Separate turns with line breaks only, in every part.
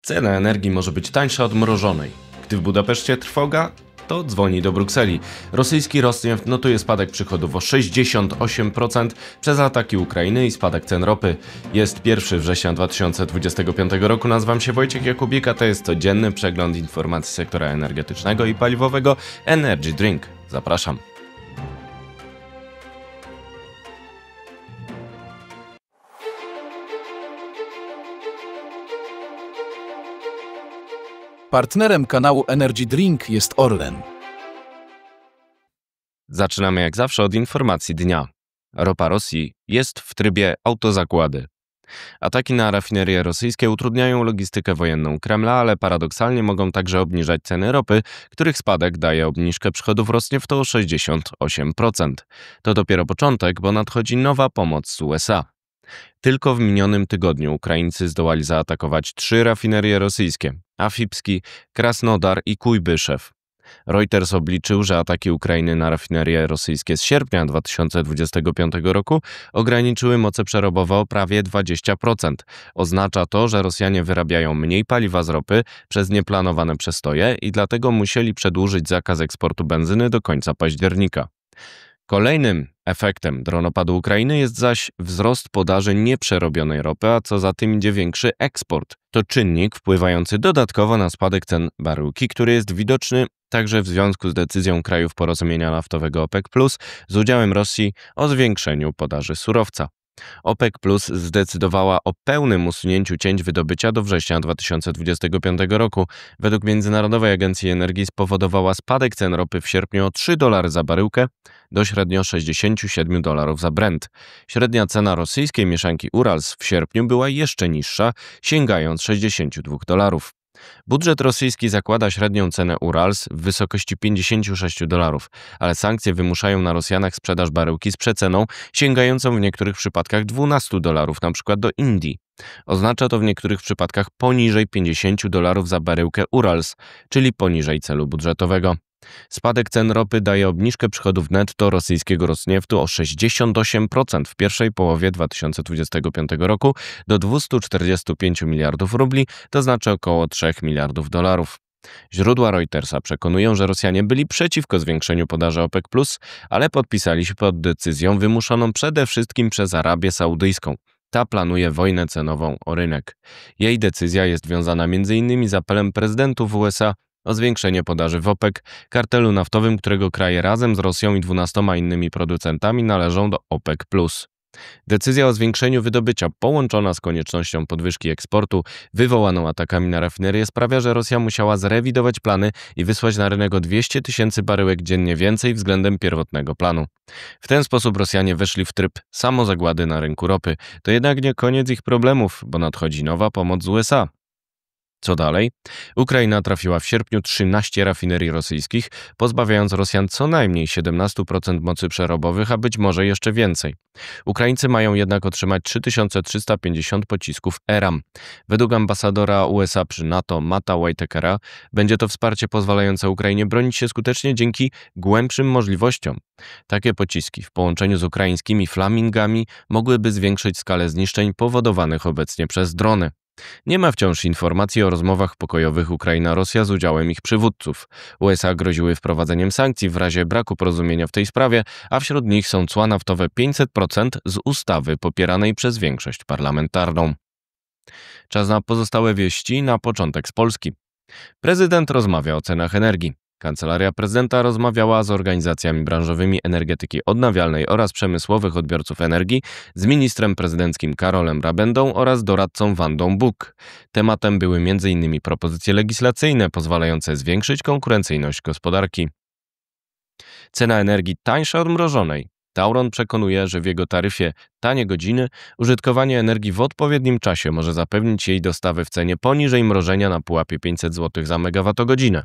Cena energii może być tańsza od mrożonej. Gdy w Budapeszcie trwoga, to dzwoni do Brukseli. Rosyjski Rosneft notuje spadek przychodów o 68% przez ataki Ukrainy i spadek cen ropy. Jest 1 września 2025 roku. Nazywam się Wojciech Jakubik, a to jest codzienny przegląd informacji sektora energetycznego i paliwowego Energy Drink. Zapraszam.
Partnerem kanału Energy Drink jest Orlen.
Zaczynamy jak zawsze od informacji dnia. Ropa Rosji jest w trybie autozagłady. Ataki na rafinerie rosyjskie utrudniają logistykę wojenną Kremla, ale paradoksalnie mogą także obniżać ceny ropy, których spadek daje obniżkę przychodów Rosnieftu o 68%. To dopiero początek, bo nadchodzi nowa pomoc z USA. Tylko w minionym tygodniu Ukraińcy zdołali zaatakować 3 rafinerie rosyjskie: Afipski, Krasnodar i Kujbyszew. Reuters obliczył, że ataki Ukrainy na rafinerie rosyjskie z sierpnia 2025 roku ograniczyły moce przerobowe o prawie 20%. Oznacza to, że Rosjanie wyrabiają mniej paliwa z ropy przez nieplanowane przestoje i dlatego musieli przedłużyć zakaz eksportu benzyny do końca października. Kolejnym efektem dronopadu Ukrainy jest zaś wzrost podaży nieprzerobionej ropy, a co za tym idzie większy eksport. To czynnik wpływający dodatkowo na spadek cen baryłki, który jest widoczny także w związku z decyzją krajów porozumienia naftowego OPEC+ z udziałem Rosji o zwiększeniu podaży surowca. OPEC+ zdecydowała o pełnym usunięciu cięć wydobycia do września 2025 roku. Według Międzynarodowej Agencji Energii spowodowała spadek cen ropy w sierpniu o $3 za baryłkę do średnio $67 za Brent. Średnia cena rosyjskiej mieszanki Urals w sierpniu była jeszcze niższa, sięgając $62. Budżet rosyjski zakłada średnią cenę Urals w wysokości $56, ale sankcje wymuszają na Rosjanach sprzedaż baryłki z przeceną sięgającą w niektórych przypadkach $12, np. do Indii. Oznacza to w niektórych przypadkach poniżej $50 za baryłkę Urals, czyli poniżej celu budżetowego. Spadek cen ropy daje obniżkę przychodów netto rosyjskiego Rosnieftu o 68% w pierwszej połowie 2025 roku do 245 miliardów rubli, to znaczy około $3 miliardów. Źródła Reutersa przekonują, że Rosjanie byli przeciwko zwiększeniu podaży OPEC+, ale podpisali się pod decyzją wymuszoną przede wszystkim przez Arabię Saudyjską. Ta planuje wojnę cenową o rynek. Jej decyzja jest wiązana m.in. z apelem prezydentów USA o zwiększenie podaży w OPEC, kartelu naftowym, którego kraje razem z Rosją i 12 innymi producentami należą do OPEC+. Decyzja o zwiększeniu wydobycia połączona z koniecznością podwyżki eksportu wywołaną atakami na rafinerię sprawia, że Rosja musiała zrewidować plany i wysłać na rynek o 200 000 baryłek dziennie więcej względem pierwotnego planu. W ten sposób Rosjanie weszli w tryb samozagłady na rynku ropy. To jednak nie koniec ich problemów, bo nadchodzi nowa pomoc z USA. Co dalej? Ukraina trafiła w sierpniu 13 rafinerii rosyjskich, pozbawiając Rosjan co najmniej 17% mocy przerobowych, a być może jeszcze więcej. Ukraińcy mają jednak otrzymać 3350 pocisków ERAM. Według ambasadora USA przy NATO Matta Whitakera będzie to wsparcie pozwalające Ukrainie bronić się skutecznie dzięki głębszym możliwościom. Takie pociski w połączeniu z ukraińskimi Flamingami mogłyby zwiększyć skalę zniszczeń powodowanych obecnie przez drony. Nie ma wciąż informacji o rozmowach pokojowych Ukraina-Rosja z udziałem ich przywódców. USA groziły wprowadzeniem sankcji w razie braku porozumienia w tej sprawie, a wśród nich są cła naftowe 500% z ustawy popieranej przez większość parlamentarną. Czas na pozostałe wieści, na początek z Polski. Prezydent rozmawia o cenach energii. Kancelaria Prezydenta rozmawiała z organizacjami branżowymi energetyki odnawialnej oraz przemysłowych odbiorców energii, z ministrem prezydenckim Karolem Rabendą oraz doradcą Wandą Buk. Tematem były m.in. propozycje legislacyjne pozwalające zwiększyć konkurencyjność gospodarki. Cena energii tańsza od mrożonej. Tauron przekonuje, że w jego taryfie tanie godziny użytkowanie energii w odpowiednim czasie może zapewnić jej dostawę w cenie poniżej mrożenia na pułapie 500 zł za megawattogodzinę.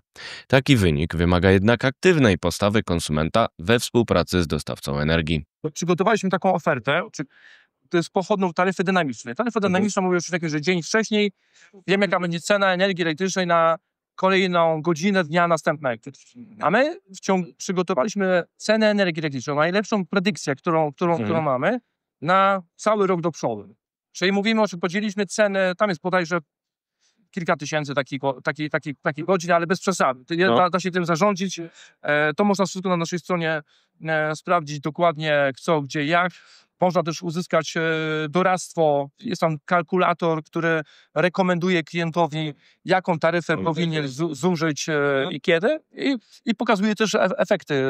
Taki wynik wymaga jednak aktywnej postawy konsumenta we współpracy z dostawcą energii.
Przygotowaliśmy taką ofertę, to jest pochodną taryfy dynamicznej. Taryfa dynamiczna mówi już takie, że dzień wcześniej wiemy, jaka będzie cena energii elektrycznej na kolejną godzinę dnia następnego. A my przygotowaliśmy cenę energii elektrycznej, najlepszą predykcję, którą mamy na cały rok do przodu. Czyli mówimy, że podzieliliśmy cenę, tam jest bodajże kilka tysięcy takich godzin, ale bez przesady. Da się tym zarządzić. To można wszystko na naszej stronie sprawdzić dokładnie co, gdzie, jak. Można też uzyskać doradztwo. Jest tam kalkulator, który rekomenduje klientowi, jaką taryfę powinien zużyć i kiedy. I pokazuje też efekty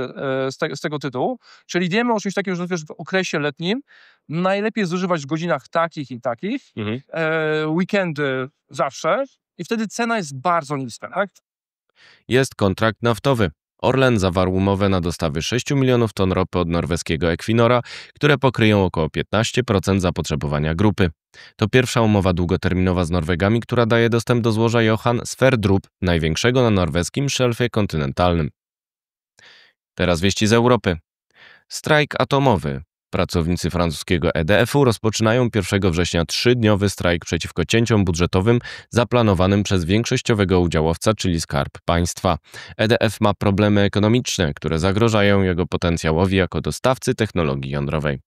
z tego tytułu. Czyli wiemy o czymś takiego, że w okresie letnim najlepiej zużywać w godzinach takich i takich, weekendy zawsze i wtedy cena jest bardzo niska. Tak?
Jest kontrakt naftowy. Orlen zawarł umowę na dostawy 6 milionów ton ropy od norweskiego Equinora, które pokryją około 15% zapotrzebowania grupy. To pierwsza umowa długoterminowa z Norwegami, która daje dostęp do złoża Johan Sverdrup, największego na norweskim szelfie kontynentalnym. Teraz wieści z Europy. Strajk atomowy. Pracownicy francuskiego EDF-u rozpoczynają 1 września 3-dniowy strajk przeciwko cięciom budżetowym zaplanowanym przez większościowego udziałowca, czyli Skarb Państwa. EDF ma problemy ekonomiczne, które zagrażają jego potencjałowi jako dostawcy technologii jądrowej.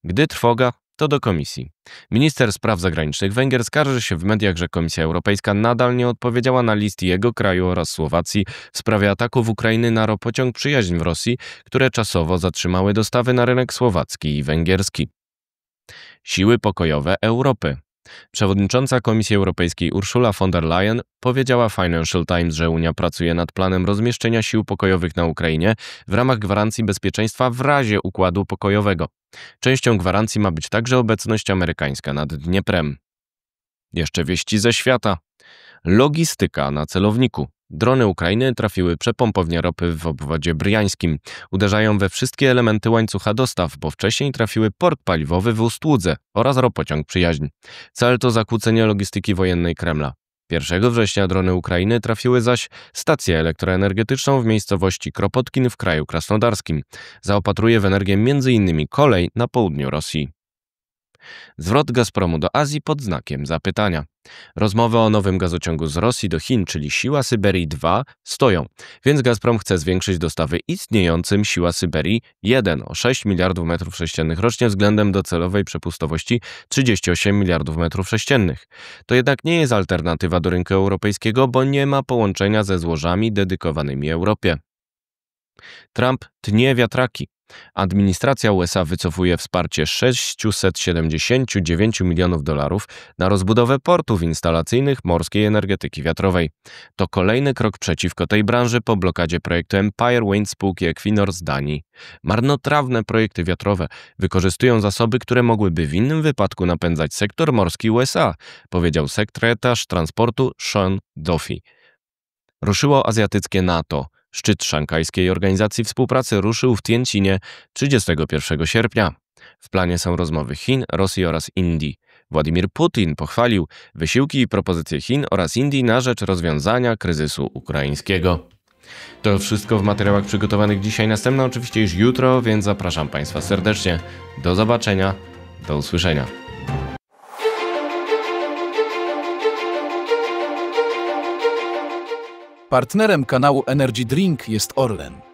Gdy trwoga, to do Komisji. Minister spraw zagranicznych Węgier skarży się w mediach, że Komisja Europejska nadal nie odpowiedziała na list jego kraju oraz Słowacji w sprawie ataków Ukrainy na ropociąg Przyjaźń w Rosji, które czasowo zatrzymały dostawy na rynek słowacki i węgierski. Siły pokojowe Europy. Przewodnicząca Komisji Europejskiej Ursula von der Leyen powiedziała Financial Times, że Unia pracuje nad planem rozmieszczenia sił pokojowych na Ukrainie w ramach gwarancji bezpieczeństwa w razie układu pokojowego. Częścią gwarancji ma być także obecność amerykańska nad Dnieprem. Jeszcze wieści ze świata. Logistyka na celowniku. Drony Ukrainy trafiły przepompownię ropy w obwodzie bryjańskim. Uderzają we wszystkie elementy łańcucha dostaw, bo wcześniej trafiły port paliwowy w Ustłudze oraz ropociąg Przyjaźń. Cel to zakłócenie logistyki wojennej Kremla. 1 września drony Ukrainy trafiły zaś stację elektroenergetyczną w miejscowości Kropotkin w kraju krasnodarskim. Zaopatruje w energię m.in. kolej na południu Rosji. Zwrot Gazpromu do Azji pod znakiem zapytania. Rozmowy o nowym gazociągu z Rosji do Chin, czyli Siła Syberii 2, stoją, więc Gazprom chce zwiększyć dostawy istniejącym Siła Syberii 1 o 6 miliardów metrów sześciennych rocznie względem docelowej przepustowości 38 miliardów metrów sześciennych. To jednak nie jest alternatywa do rynku europejskiego, bo nie ma połączenia ze złożami dedykowanymi Europie. Trump tnie wiatraki. Administracja USA wycofuje wsparcie $679 milionów na rozbudowę portów instalacyjnych morskiej energetyki wiatrowej. To kolejny krok przeciwko tej branży po blokadzie projektu Empire Wind spółki Equinor z Danii. Marnotrawne projekty wiatrowe wykorzystują zasoby, które mogłyby w innym wypadku napędzać sektor morski USA, powiedział sekretarz transportu Sean Duffy. Ruszyło azjatyckie NATO. Szczyt Szanghajskiej Organizacji Współpracy ruszył w Tientjinie 31 sierpnia. W planie są rozmowy Chin, Rosji oraz Indii. Władimir Putin pochwalił wysiłki i propozycje Chin oraz Indii na rzecz rozwiązania kryzysu ukraińskiego. To wszystko w materiałach przygotowanych dzisiaj. Następne oczywiście już jutro, więc zapraszam Państwa serdecznie. Do zobaczenia, do usłyszenia.
Partnerem kanału Energy Drink jest Orlen.